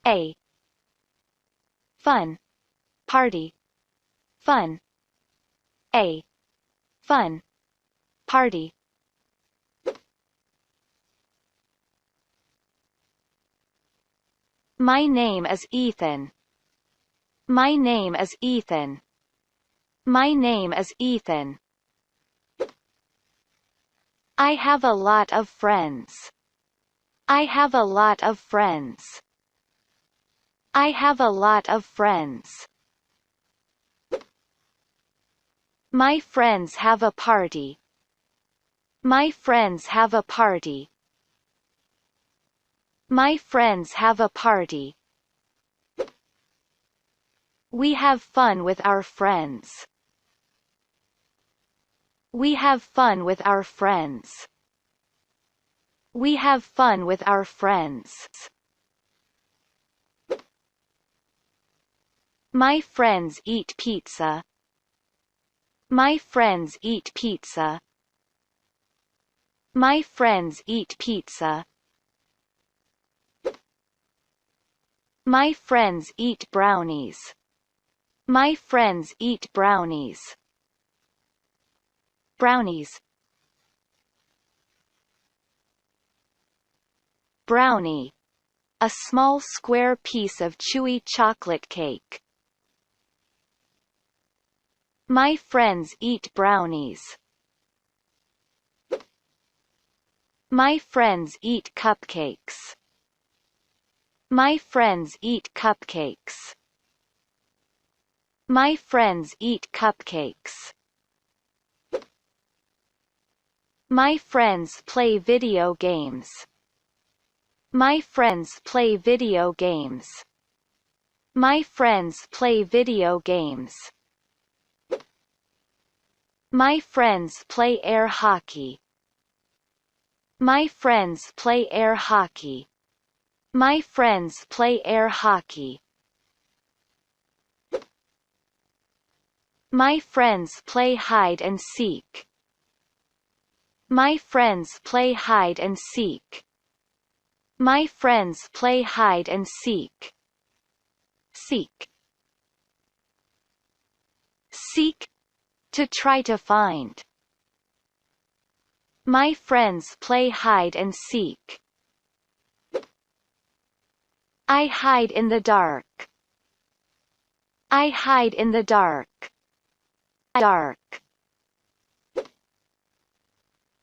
A. Fun. Party. Fun. A. Fun. Party. My name is Ethan. My name is Ethan. My name is Ethan. I have a lot of friends. I have a lot of friends. I have a lot of friends. My friends have a party. My friends have a party. My friends have a party. We have fun with our friends. We have fun with our friends. We have fun with our friends. My friends eat pizza. My friends eat pizza. My friends eat pizza. My friends eat brownies. My friends eat brownies. Brownies. Brownie. A small square piece of chewy chocolate cake. My friends eat brownies. My friends eat cupcakes. My friends eat cupcakes. My friends eat cupcakes. My friends play video games. My friends play video games. My friends play video games. My friends play air hockey. My friends play air hockey. My friends play air hockey. My friends play hide and seek. My friends play hide and seek. My friends play hide and seek. Seek. Seek. To try to find. My friends play hide and seek. I hide in the dark. I hide in the dark. Dark.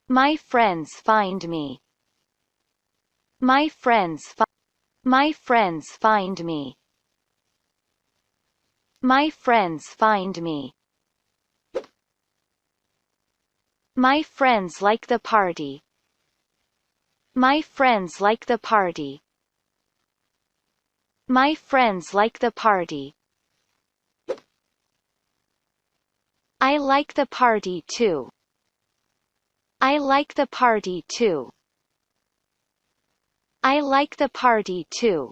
My friends find me. My friends My friends find me. My friends find me. My friends like the party. My friends like the party. My friends like the party. I like the party too. I like the party too. I like the party too.